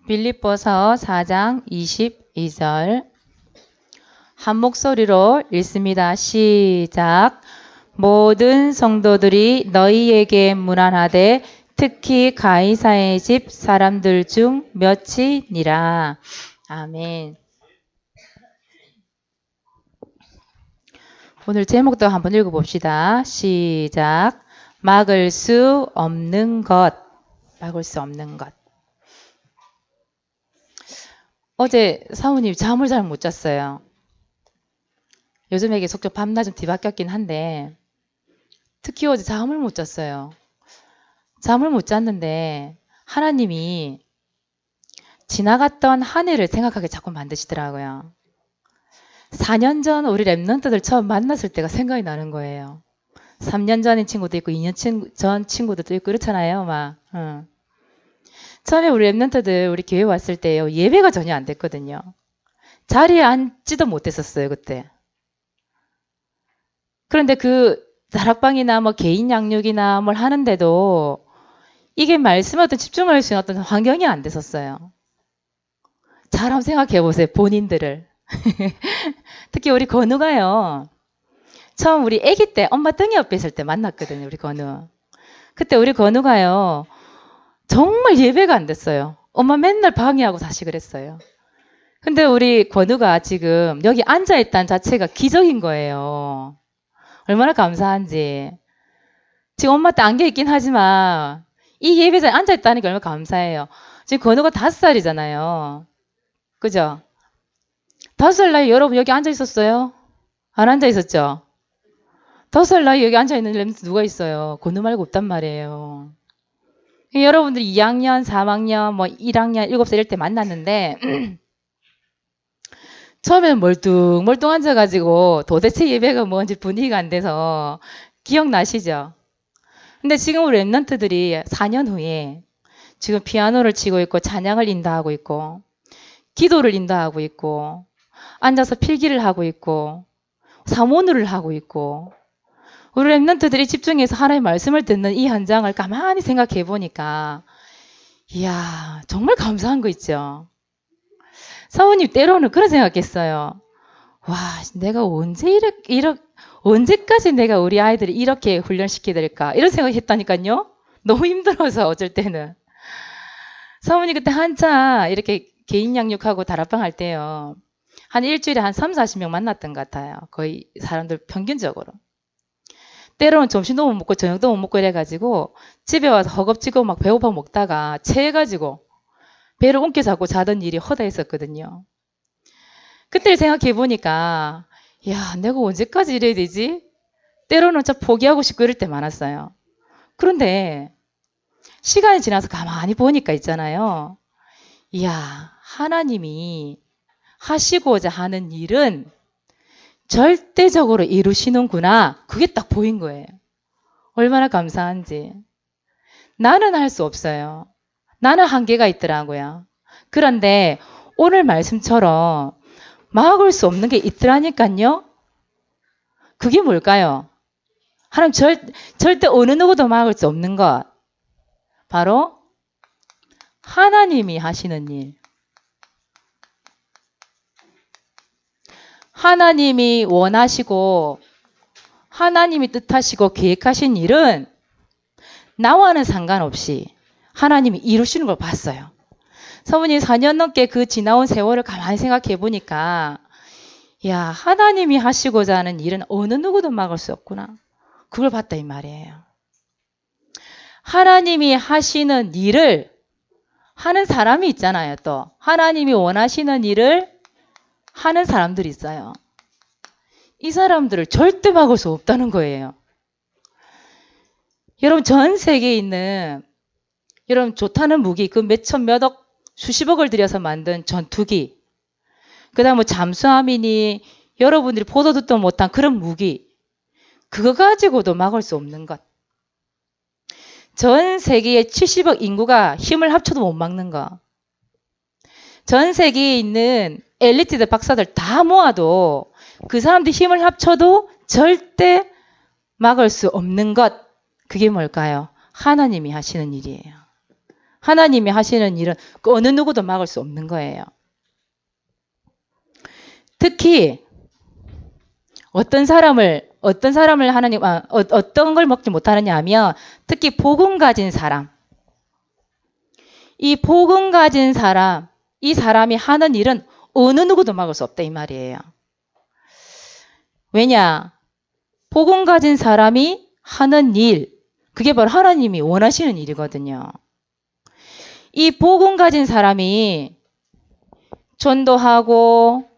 빌립보서 4장 22절 한 목소리로 읽습니다. 시작. 모든 성도들이 너희에게 문안하되 특히 가이사의 집 사람들 중 몇이니라. 아멘. 오늘 제목도 한번 읽어봅시다. 시작. 막을 수 없는 것. 막을 수 없는 것. 어제 사모님 잠을 잘 못 잤어요. 요즘에 이게 속좀 밤낮 좀 뒤바뀌었긴 한데 특히 어제 잠을 못 잤어요. 잠을 못 잤는데 하나님이 지나갔던 한 해를 생각하게 자꾸 만드시더라고요. 4년 전 우리 랩런트들 처음 만났을 때가 생각이 나는 거예요. 3년 전인 친구도 있고 2년 전 친구들도 있고 그렇잖아요. 막. 처음에 우리 랩런트들 우리 교회 왔을 때요. 예배가 전혀 안 됐거든요. 자리에 앉지도 못했었어요. 그때. 그런데 그 다락방이나 뭐 개인 양육이나 뭘 하는데도 이게 말씀에 어떤 집중할 수 있는 어떤 환경이 안 됐었어요. 잘 한번 생각해 보세요. 본인들을. 특히 우리 건우가요. 처음 우리 아기 때 엄마 등 옆에 있을 때 만났거든요. 우리 건우. 그때 우리 건우가요. 정말 예배가 안 됐어요. 엄마 맨날 방해하고 다시 그랬어요. 근데 우리 건우가 지금 여기 앉아있다는 자체가 기적인 거예요. 얼마나 감사한지. 지금 엄마한테 안겨있긴 하지만 이 예배자에 앉아있다니까 얼마나 감사해요. 지금 건우가 5살이잖아요. 그죠? 5살 나이 여러분 여기 앉아있었어요? 안 앉아있었죠? 5살 나이 여기 앉아있는 렘스 누가 있어요? 건우 말고 없단 말이에요. 여러분들이 2학년, 3학년, 뭐 1학년, 7살 이럴 때 만났는데 처음에는 멀뚱 앉아가지고 도대체 예배가 뭔지 분위기가 안 돼서 기억나시죠? 근데 지금 우리 랩런트들이 4년 후에 지금 피아노를 치고 있고 찬양을 인도하고 있고 기도를 인도하고 있고 앉아서 필기를 하고 있고 사모누를 하고 있고 우리 랩런트들이 집중해서 하나님의 말씀을 듣는 이 현장을 가만히 생각해 보니까 이야 정말 감사한 거 있죠. 사모님 때로는 그런 생각했어요. 와 내가 언제까지 내가 우리 아이들을 이렇게 훈련시켜야 될까 이런 생각했다니까요. 너무 힘들어서 어쩔 때는. 사모님 그때 한참 이렇게 개인 양육하고 다락방 할 때요. 한 일주일에 한 3, 40명 만났던 것 같아요. 거의 사람들 평균적으로. 때로는 점심도 못 먹고 저녁도 못 먹고 이래가지고 집에 와서 허겁지겁 막 배고파 먹다가 체해가지고 배를 옮겨 자고 자던 일이 허다했었거든요. 그때를 생각해 보니까 야 내가 언제까지 이래야 되지? 때로는 진짜 포기하고 싶고 이럴 때 많았어요. 그런데 시간이 지나서 가만히 보니까 있잖아요. 이야 하나님이 하시고자 하는 일은 절대적으로 이루시는구나. 그게 딱 보인 거예요. 얼마나 감사한지. 나는 할 수 없어요. 나는 한계가 있더라고요. 그런데 오늘 말씀처럼 막을 수 없는 게 있더라니까요. 그게 뭘까요? 하나님 절대 어느 누구도 막을 수 없는 것. 바로 하나님이 하시는 일. 하나님이 원하시고 하나님이 뜻하시고 계획하신 일은 나와는 상관없이 하나님이 이루시는 걸 봤어요. 사모님 4년 넘게 그 지나온 세월을 가만히 생각해 보니까 야 하나님이 하시고자 하는 일은 어느 누구도 막을 수 없구나. 그걸 봤다 이 말이에요. 하나님이 하시는 일을 하는 사람이 있잖아요. 또 하나님이 원하시는 일을 하는 사람들이 있어요. 이 사람들을 절대 막을 수 없다는 거예요. 여러분 전 세계에 있는 여러분 좋다는 무기 그 몇천 몇억 수십억을 들여서 만든 전투기 그 다음 뭐 잠수함이니 여러분들이 보도 듣도 못한 그런 무기 그거 가지고도 막을 수 없는 것. 전 세계의 70억 인구가 힘을 합쳐도 못 막는 거. 전 세계에 있는 엘리트들 박사들 다 모아도 그 사람들 힘을 합쳐도 절대 막을 수 없는 것. 그게 뭘까요? 하나님이 하시는 일이에요. 하나님이 하시는 일은 그 어느 누구도 막을 수 없는 거예요. 특히 어떤 사람을 하나님 어떤 걸 먹지 못하느냐 하면 특히 복음 가진 사람, 이 복음 가진 사람, 이 사람이 하는 일은 어느 누구도 막을 수 없다 이 말이에요. 왜냐? 복음 가진 사람이 하는 일, 그게 바로 하나님이 원하시는 일이거든요. 이 복음 가진 사람이 전도하고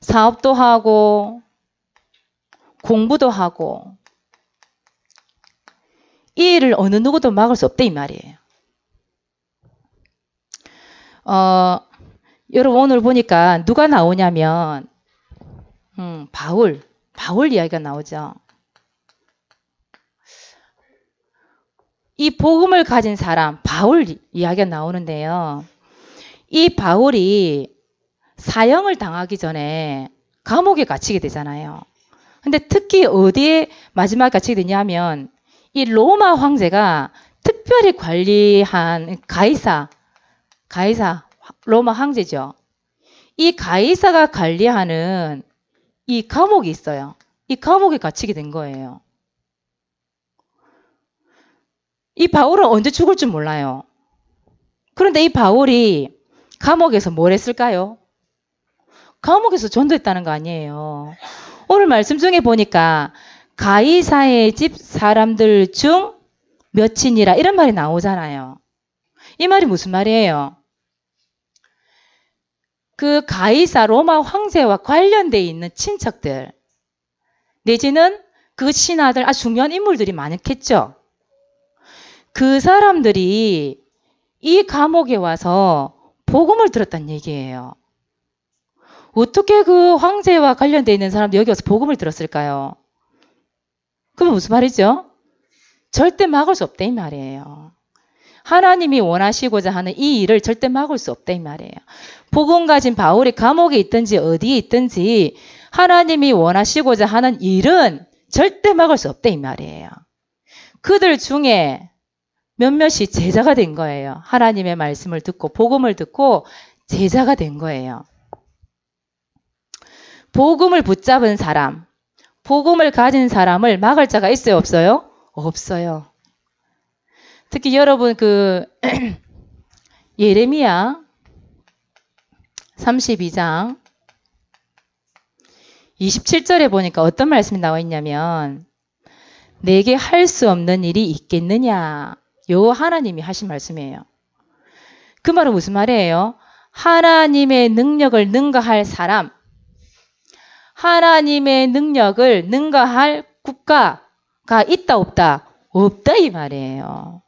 사업도 하고 공부도 하고 이 일을 어느 누구도 막을 수 없다 이 말이에요. 여러분 오늘 보니까 누가 나오냐면 바울 이야기가 나오죠. 이 복음을 가진 사람, 바울 이야기가 나오는데요. 이 바울이 사형을 당하기 전에 감옥에 갇히게 되잖아요. 근데 특히 어디에 마지막에 갇히게 되냐면 이 로마 황제가 특별히 관리한 가이사 로마 황제죠. 이 가이사가 관리하는 이 감옥이 있어요. 이 감옥에 갇히게 된 거예요. 이 바울은 언제 죽을 줄 몰라요. 그런데 이 바울이 감옥에서 뭘 했을까요? 감옥에서 전도했다는 거 아니에요. 오늘 말씀 중에 보니까 가이사의 집 사람들 중 몇이니라 이런 말이 나오잖아요. 이 말이 무슨 말이에요? 그 가이사 로마 황제와 관련되어 있는 친척들 내지는 그 신하들 아주 중요한 인물들이 많겠죠. 그 사람들이 이 감옥에 와서 복음을 들었다는 얘기예요. 어떻게 그 황제와 관련되어 있는 사람들이 여기 와서 복음을 들었을까요? 그럼 무슨 말이죠? 절대 막을 수 없다 이 말이에요. 하나님이 원하시고자 하는 이 일을 절대 막을 수 없다 이 말이에요. 복음 가진 바울이 감옥에 있든지 어디에 있든지 하나님이 원하시고자 하는 일은 절대 막을 수 없다 이 말이에요. 그들 중에 몇몇이 제자가 된 거예요. 하나님의 말씀을 듣고 복음을 듣고 제자가 된 거예요. 복음을 붙잡은 사람, 복음을 가진 사람을 막을 자가 있어요, 없어요? 없어요. 특히 여러분 예레미야 32장 27절에 보니까 어떤 말씀이 나와 있냐면 내게 할 수 없는 일이 있겠느냐. 요 하나님이 하신 말씀이에요. 그 말은 무슨 말이에요? 하나님의 능력을 능가할 사람, 하나님의 능력을 능가할 국가가 있다 없다? 없다 이 말이에요.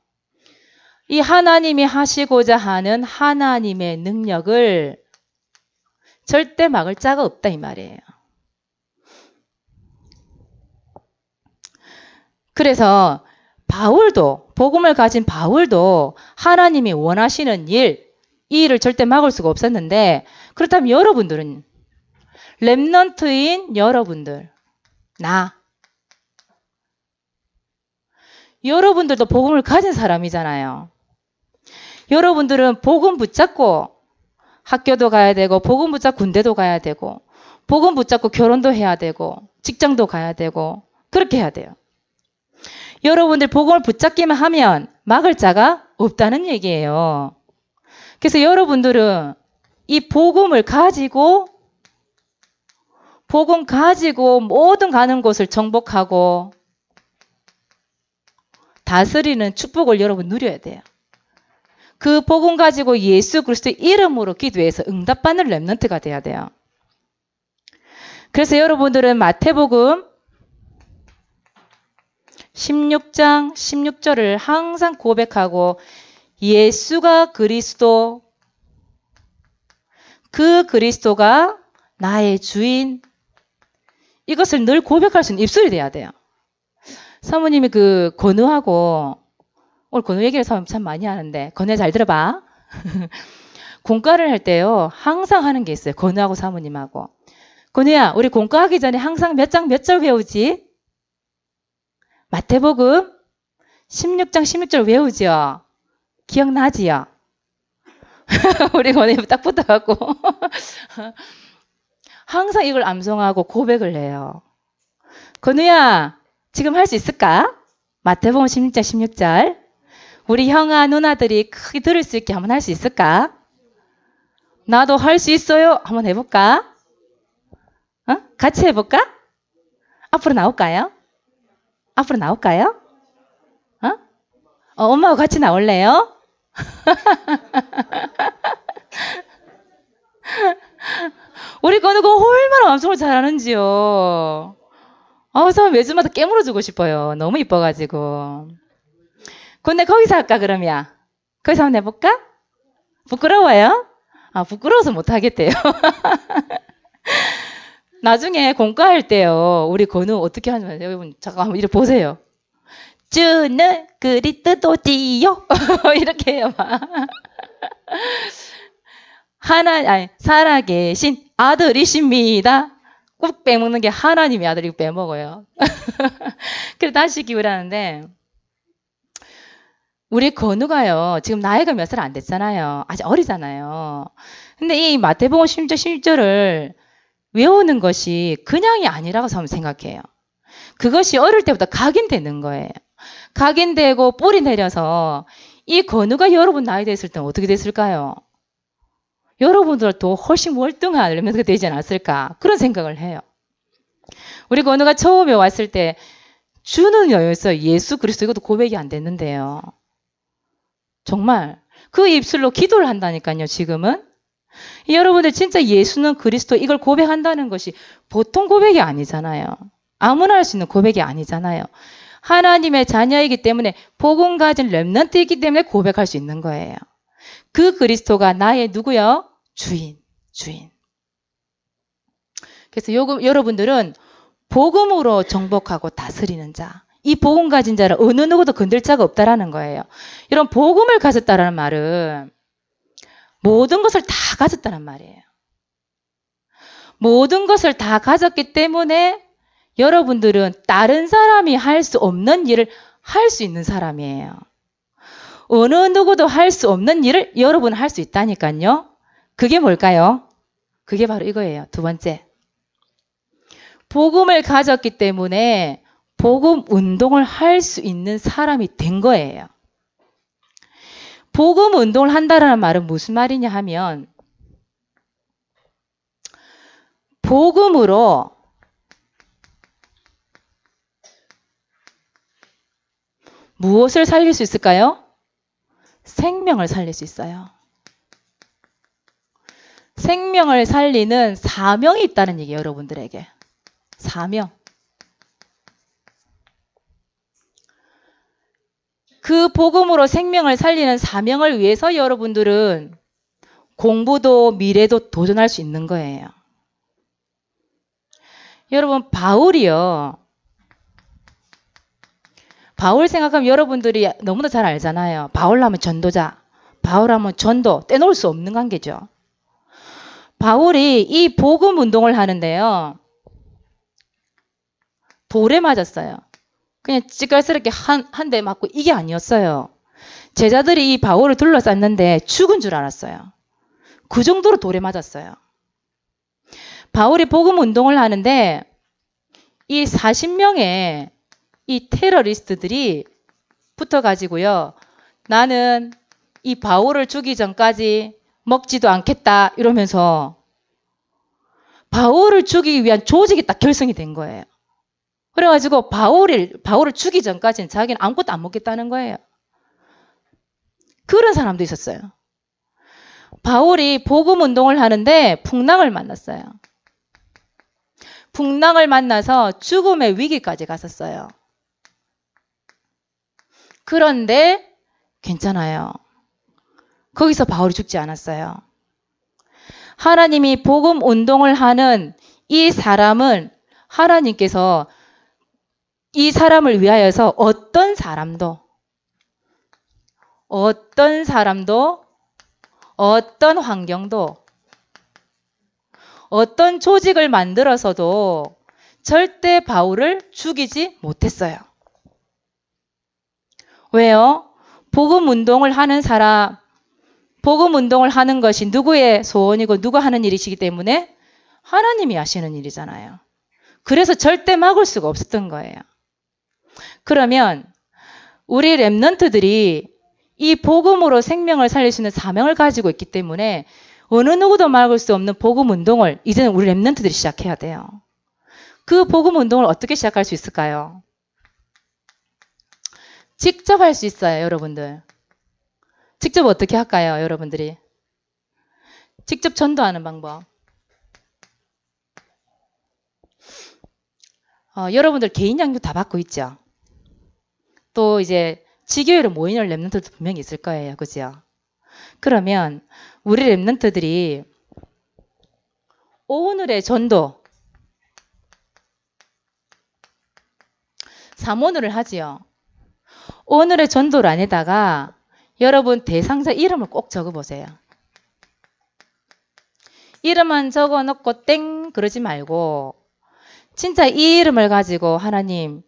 이 하나님이 하시고자 하는 하나님의 능력을 절대 막을 자가 없다 이 말이에요. 그래서 바울도 복음을 가진 바울도 하나님이 원하시는 일, 이 일을 절대 막을 수가 없었는데 그렇다면 여러분들은 렘넌트인 여러분들, 여러분들도 복음을 가진 사람이잖아요. 여러분들은 복음 붙잡고 학교도 가야 되고 복음 붙잡고 군대도 가야 되고 복음 붙잡고 결혼도 해야 되고 직장도 가야 되고 그렇게 해야 돼요. 여러분들 복음을 붙잡기만 하면 막을 자가 없다는 얘기예요. 그래서 여러분들은 이 복음을 가지고 모든 가는 곳을 정복하고 다스리는 축복을 여러분 누려야 돼요. 그 복음 가지고 예수 그리스도의 이름으로 기도해서 응답받는 렘넌트가 돼야 돼요. 그래서 여러분들은 마태복음 16장 16절을 항상 고백하고 예수가 그리스도, 그 그리스도가 나의 주인, 이것을 늘 고백할 수 있는 입술이 돼야 돼요. 사모님이 건우하고 오늘 건우 얘기를 참 많이 하는데 건우야 잘 들어봐. 공과를 할 때요 항상 하는 게 있어요. 건우하고 사모님하고. 건우야 우리 공과하기 전에 항상 몇 장 몇 절 외우지? 마태복음 16장 16절 외우죠? 기억나지요? 우리 권에 딱 붙어갖고 항상 이걸 암송하고 고백을 해요. 건우야, 지금 할 수 있을까? 마태복음 16장 16절. 우리 형아 누나들이 크게 들을 수 있게 한번 할 수 있을까? 나도 할 수 있어요. 한번 해볼까? 같이 해볼까? 앞으로 나올까요? 앞으로 나올까요? 엄마하고 같이 나올래요? 우리 건우가 얼마나 암송을 잘하는지요. 참 매주마다 깨물어주고 싶어요. 너무 이뻐가지고. 근데 거기서 할까 그러면? 거기서 한번 해볼까? 부끄러워요? 부끄러워서 못하겠대요. 나중에 공과할 때요. 우리 건우 어떻게 하냐면 여러분 잠깐 한번 이렇게 보세요. 주는 그리스도지요. 이렇게 해요. 살아계신 아들이십니다. 꼭 빼먹는 게 하나님의 아들이고 빼먹어요. 그래서 다시 기울하는데 우리 건우가요. 지금 나이가 몇 살 안 됐잖아요. 아직 어리잖아요. 근데 이 마태복음 16절 16절을 외우는 것이 그냥이 아니라고 저는 생각해요. 그것이 어릴 때부터 각인되는 거예요. 각인되고 뿌리 내려서 이 건우가 여러분 나이 됐을 때는 어떻게 됐을까요? 여러분들도 훨씬 월등한 렘넌트가 되지 않았을까? 그런 생각을 해요. 우리 건우가 처음에 왔을 때 주는 여였어요. 예수 그리스도 이것도 고백이 안 됐는데요. 정말 그 입술로 기도를 한다니까요. 지금은. 여러분들 진짜 예수는 그리스도 이걸 고백한다는 것이 보통 고백이 아니잖아요. 아무나 할 수 있는 고백이 아니잖아요. 하나님의 자녀이기 때문에 복음 가진 렘넌트이기 때문에 고백할 수 있는 거예요. 그 그리스도가 나의 누구요? 주인. 그래서 여러분들은 복음으로 정복하고 다스리는 자. 이 복음 가진 자를 어느 누구도 건들 자가 없다라는 거예요. 이런 복음을 가졌다라는 말은 모든 것을 다 가졌다는 말이에요. 모든 것을 다 가졌기 때문에 여러분들은 다른 사람이 할 수 없는 일을 할 수 있는 사람이에요. 어느 누구도 할 수 없는 일을 여러분은 할 수 있다니까요. 그게 뭘까요? 그게 바로 이거예요. 두 번째. 복음을 가졌기 때문에 복음 운동을 할 수 있는 사람이 된 거예요. 복음 운동을 한다는 말은 무슨 말이냐 하면 복음으로 무엇을 살릴 수 있을까요? 생명을 살릴 수 있어요. 생명을 살리는 사명이 있다는 얘기예요. 여러분들에게. 사명. 그 복음으로 생명을 살리는 사명을 위해서 여러분들은 공부도 미래도 도전할 수 있는 거예요. 여러분 바울이요. 바울 생각하면 여러분들이 너무나 잘 알잖아요. 바울 하면 전도자, 바울 하면 전도, 떼놓을 수 없는 관계죠. 바울이 이 복음 운동을 하는데요. 돌에 맞았어요. 그냥 찌깔스럽게 한 대 맞고 이게 아니었어요. 제자들이 이 바울을 둘러쌌는데 죽은 줄 알았어요. 그 정도로 돌에 맞았어요. 바울이 복음 운동을 하는데 이 40명의 이 테러리스트들이 붙어가지고요. 나는 이 바울을 죽이기 전까지 먹지도 않겠다 이러면서 바울을 죽이기 위한 조직이 딱 결성이 된 거예요. 그래가지고 바울을 죽이기 전까지는 자기는 아무것도 안 먹겠다는 거예요. 그런 사람도 있었어요. 바울이 복음 운동을 하는데 풍랑을 만났어요. 풍랑을 만나서 죽음의 위기까지 갔었어요. 그런데 괜찮아요. 거기서 바울이 죽지 않았어요. 하나님이 복음 운동을 하는 이 사람은 하나님께서 이 사람을 위하여서 어떤 사람도 어떤 환경도 어떤 조직을 만들어서도 절대 바울을 죽이지 못했어요. 왜요? 복음 운동을 하는 사람, 복음 운동을 하는 것이 누구의 소원이고 누가 하는 일이시기 때문에 하나님이 하시는 일이잖아요. 그래서 절대 막을 수가 없었던 거예요. 그러면 우리 렘넌트들이 이 복음으로 생명을 살릴 수 있는 사명을 가지고 있기 때문에 어느 누구도 막을 수 없는 복음 운동을 이제는 우리 렘넌트들이 시작해야 돼요. 그 복음 운동을 어떻게 시작할 수 있을까요? 직접 할 수 있어요, 여러분들. 직접 어떻게 할까요, 여러분들이? 직접 전도하는 방법. 여러분들 개인 양육 다 받고 있죠? 또 이제 지교회로 모이는 렘넌트도 분명히 있을 거예요. 그죠? 그러면 우리 렘넌트들이 오늘의 전도 3오늘을 하지요. 오늘의 전도란에다가 여러분 대상자 이름을 꼭 적어보세요. 이름만 적어놓고 땡 그러지 말고 진짜 이 이름을 가지고 하나님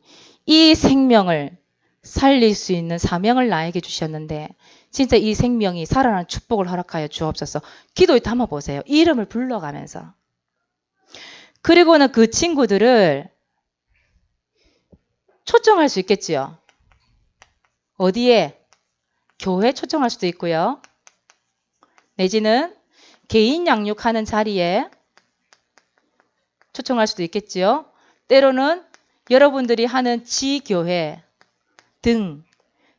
이 생명을 살릴 수 있는 사명을 나에게 주셨는데 진짜 이 생명이 살아나는 축복을 허락하여 주옵소서. 기도에 담아보세요. 이 이름을 불러가면서. 그리고는 그 친구들을 초청할 수 있겠지요. 어디에? 교회 초청할 수도 있고요. 내지는 개인 양육하는 자리에 초청할 수도 있겠지요. 때로는 여러분들이 하는 지교회 등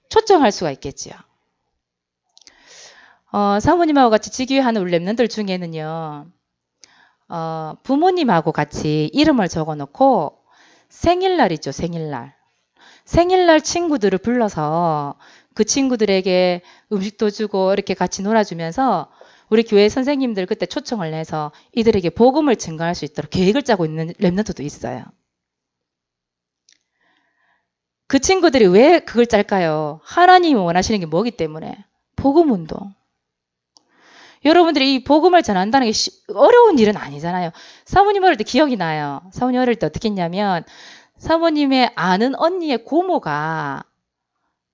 초청할 수가 있겠지요. 사모님하고 같이 지교회 하는 우리 렘넌트들 중에는요. 부모님하고 같이 이름을 적어놓고 생일날 있죠. 생일날. 생일날 친구들을 불러서 그 친구들에게 음식도 주고 이렇게 같이 놀아주면서 우리 교회 선생님들 그때 초청을 해서 이들에게 복음을 증거할 수 있도록 계획을 짜고 있는 렘넌트도 있어요. 그 친구들이 왜 그걸 짤까요? 하나님이 원하시는 게 뭐기 때문에? 복음 운동. 여러분들이 이 복음을 전한다는 게 어려운 일은 아니잖아요. 사모님 어릴 때 기억이 나요. 사모님 어릴 때 어떻게 했냐면 사모님의 아는 언니의 고모가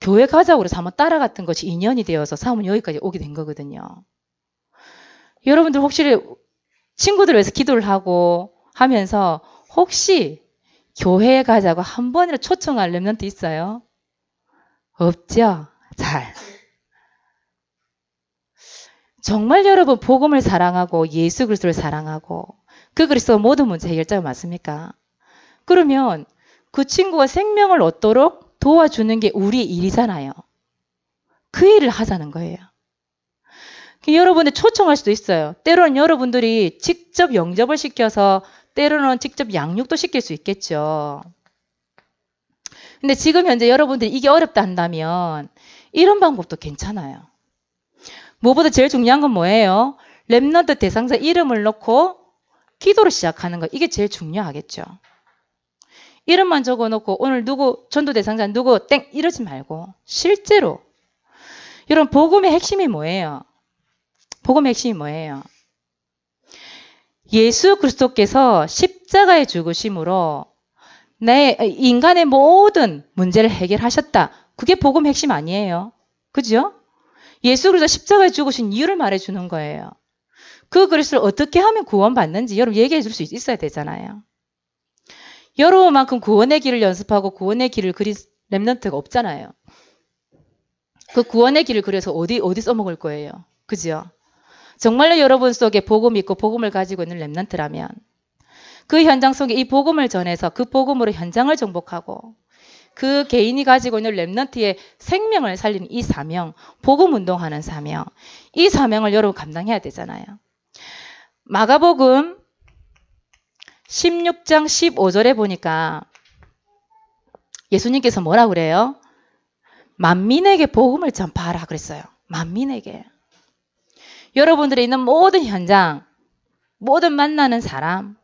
교회 가자고 그래서 한번 따라갔던 것이 인연이 되어서 사모님 여기까지 오게 된 거거든요. 여러분들 혹시 친구들 위해서 기도를 하고 하면서 혹시 교회에 가자고 한 번이라도 초청할 렘넌트 있어요? 없죠? 잘. 정말 여러분 복음을 사랑하고 예수 그리스도를 사랑하고 그 그리스도가 모든 문제 해결자가 맞습니까? 그러면 그 친구가 생명을 얻도록 도와주는 게 우리의 일이잖아요. 그 일을 하자는 거예요. 여러분들 초청할 수도 있어요. 때로는 여러분들이 직접 영접을 시켜서 때로는 직접 양육도 시킬 수 있겠죠. 근데 지금 현재 여러분들이 이게 어렵다 한다면 이런 방법도 괜찮아요. 무엇보다 제일 중요한 건 뭐예요? 렘넌트 대상자 이름을 넣고 기도를 시작하는 거. 이게 제일 중요하겠죠. 이름만 적어놓고 오늘 누구 전도 대상자 누구 땡 이러지 말고 실제로 여러분 복음의 핵심이 뭐예요? 복음의 핵심이 뭐예요? 예수 그리스도께서 십자가에 죽으심으로 내 인간의 모든 문제를 해결하셨다. 그게 복음 핵심 아니에요. 그죠? 예수 그리스도 십자가에 죽으신 이유를 말해주는 거예요. 그 그리스도를 어떻게 하면 구원받는지 여러분 얘기해 줄 수 있어야 되잖아요. 여러분만큼 구원의 길을 연습하고 구원의 길을 그린 렘넌트가 없잖아요. 그 구원의 길을 그려서 어디 써먹을 거예요. 그죠? 정말로 여러분 속에 복음이 있고 복음을 가지고 있는 렘넌트라면 그 현장 속에 이 복음을 전해서 그 복음으로 현장을 정복하고 그 개인이 가지고 있는 렘넌트의 생명을 살리는 이 사명, 복음 운동하는 사명, 이 사명을 여러분 감당해야 되잖아요. 마가복음 16장 15절에 보니까 예수님께서 뭐라 그래요? 만민에게 복음을 전파하라 그랬어요. 만민에게. 여러분들이 있는 모든 현장, 모든 만나는 사람,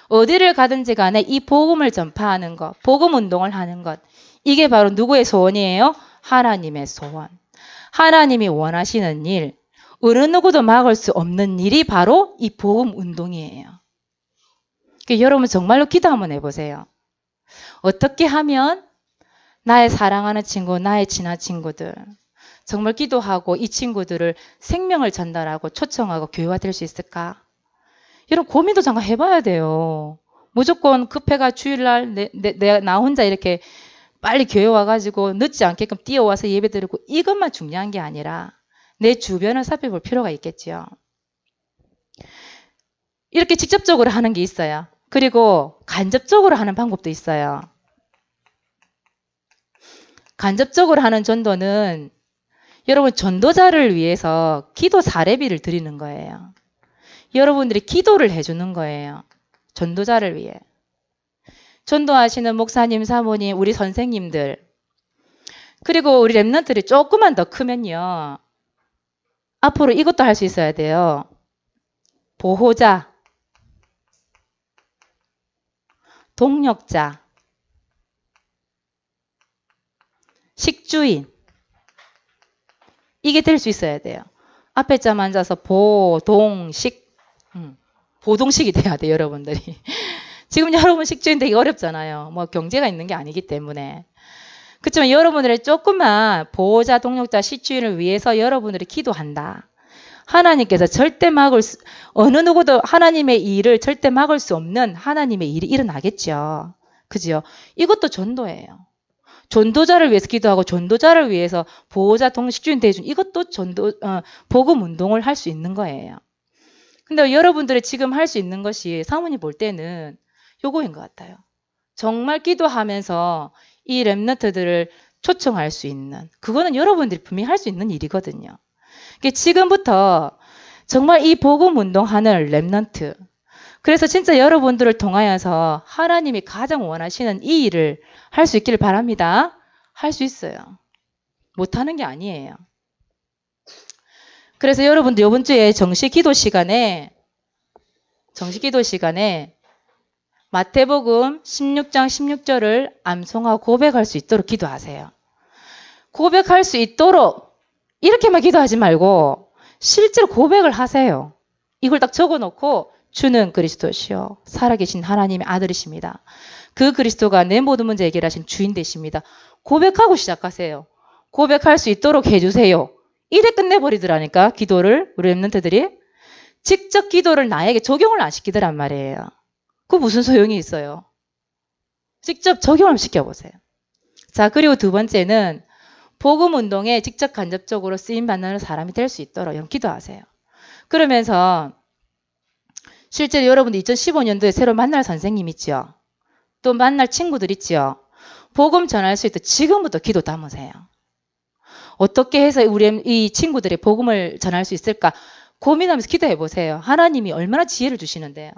어디를 가든지 간에 이 복음을 전파하는 것, 복음 운동을 하는 것, 이게 바로 누구의 소원이에요? 하나님의 소원. 하나님이 원하시는 일, 어느 누구도 막을 수 없는 일이 바로 이 복음 운동이에요. 그러니까 여러분 정말로 기도 한번 해보세요. 어떻게 하면 나의 사랑하는 친구, 나의 친한 친구들. 정말 기도하고 이 친구들을 생명을 전달하고 초청하고 교회화될 수 있을까? 이런 고민도 잠깐 해봐야 돼요. 무조건 급해가 주일날 나 혼자 이렇게 빨리 교회 와가지고 늦지 않게끔 뛰어와서 예배 드리고 이것만 중요한 게 아니라 내 주변을 살펴볼 필요가 있겠지요. 이렇게 직접적으로 하는 게 있어요. 그리고 간접적으로 하는 방법도 있어요. 간접적으로 하는 전도는 여러분 전도자를 위해서 기도 사례비를 드리는 거예요. 여러분들이 기도를 해주는 거예요. 전도자를 위해. 전도하시는 목사님, 사모님, 우리 선생님들, 그리고 우리 랩런트들이 조금만 더 크면요. 앞으로 이것도 할 수 있어야 돼요. 보호자, 동력자, 식주인. 이게 될 수 있어야 돼요. 앞에 자 앉아서 보동식. 보동식이 돼야 돼요, 여러분들이. 지금 여러분 식주인 되기 어렵잖아요. 뭐 경제가 있는 게 아니기 때문에. 그렇지만 여러분들의 조금만 보호자, 동력자, 식주인을 위해서 여러분들이 기도한다. 하나님께서 절대 어느 누구도 하나님의 일을 절대 막을 수 없는 하나님의 일이 일어나겠죠. 그죠? 이것도 전도예요. 전도자를 위해서 기도하고 전도자를 위해서 보호자, 식주인 대준 이것도 복음 운동을 할 수 있는 거예요. 근데 여러분들이 지금 할 수 있는 것이 사모님 볼 때는 요거인 것 같아요. 정말 기도하면서 이 랩런트들을 초청할 수 있는, 그거는 여러분들이 분명히 할 수 있는 일이거든요. 지금부터 정말 이 복음 운동하는 랩런트, 그래서 진짜 여러분들을 통하여서 하나님이 가장 원하시는 이 일을 할 수 있기를 바랍니다. 할 수 있어요. 못하는 게 아니에요. 그래서 여러분들 이번 주에 정식 기도 시간에 마태복음 16장 16절을 암송하고 고백할 수 있도록 기도하세요. 고백할 수 있도록 이렇게만 기도하지 말고 실제로 고백을 하세요. 이걸 딱 적어놓고 주는 그리스도시요 살아계신 하나님의 아들이십니다. 그 그리스도가 내 모든 문제 해결하신 주인 되십니다. 고백하고 시작하세요. 고백할 수 있도록 해주세요. 이래 끝내버리더라니까 기도를 우리 랩런트들이. 직접 기도를 나에게 적용을 안 시키더란 말이에요. 그 무슨 소용이 있어요. 직접 적용을 시켜보세요. 자, 그리고 두 번째는 복음 운동에 직접 간접적으로 쓰임받는 사람이 될 수 있도록 기도하세요. 그러면서 실제로 여러분들 2015년도에 새로 만날 선생님 있죠. 또 만날 친구들 있죠. 복음 전할 수 있도록 지금부터 기도 담으세요. 어떻게 해서 우리 이 친구들의 복음을 전할 수 있을까 고민하면서 기도해 보세요. 하나님이 얼마나 지혜를 주시는데요.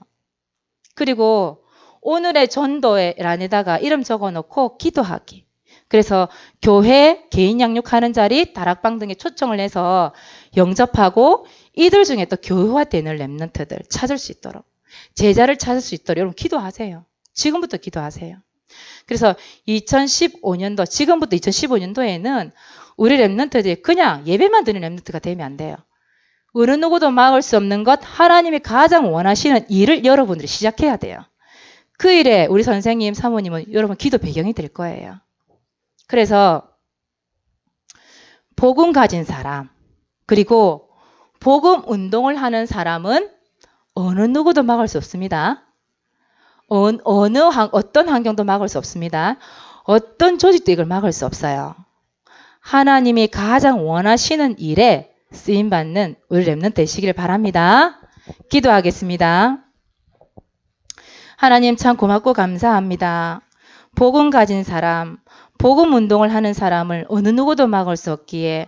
그리고 오늘의 전도란에다가 이름 적어놓고 기도하기. 그래서 교회 개인 양육하는 자리, 다락방 등에 초청을 해서 영접하고 이들 중에 또 교회화되는 랩런트들 찾을 수 있도록, 제자를 찾을 수 있도록 여러분 기도하세요. 지금부터 기도하세요. 그래서 2015년도, 지금부터 2015년도에는 우리 랩런트들이 그냥 예배만 드리는 랩런트가 되면 안 돼요. 어느 누구도 막을 수 없는 것, 하나님이 가장 원하시는 일을 여러분들이 시작해야 돼요. 그 일에 우리 선생님, 사모님은 여러분 기도 배경이 될 거예요. 그래서 복음 가진 사람, 그리고 복음 운동을 하는 사람은 어느 누구도 막을 수 없습니다. 어떤 환경도 막을 수 없습니다. 어떤 조직도 이걸 막을 수 없어요. 하나님이 가장 원하시는 일에 쓰임받는 우리 랩런트 되시길 바랍니다. 기도하겠습니다. 하나님 참 고맙고 감사합니다. 복음 가진 사람, 복음 운동을 하는 사람을 어느 누구도 막을 수 없기에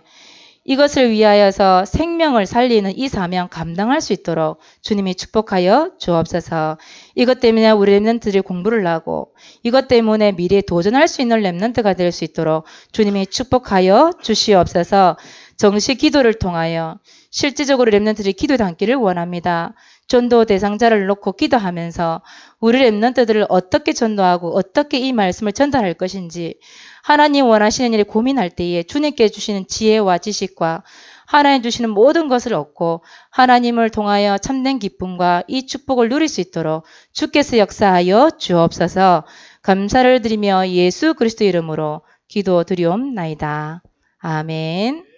이것을 위하여서 생명을 살리는 이 사명 감당할 수 있도록 주님이 축복하여 주옵소서. 이것 때문에 우리 랩런트들이 공부를 하고 이것 때문에 미래에 도전할 수 있는 랩런트가 될 수 있도록 주님이 축복하여 주시옵소서. 정식 기도를 통하여 실질적으로 랩런트들이 기도에 담기를 원합니다. 전도 대상자를 놓고 기도하면서 우리 랩런트들을 어떻게 전도하고 어떻게 이 말씀을 전달할 것인지 하나님 원하시는 일에 고민할 때에 주님께 주시는 지혜와 지식과 하나님 주시는 모든 것을 얻고 하나님을 통하여 참된 기쁨과 이 축복을 누릴 수 있도록 주께서 역사하여 주옵소서. 감사를 드리며 예수 그리스도 이름으로 기도 드리옵나이다. 아멘.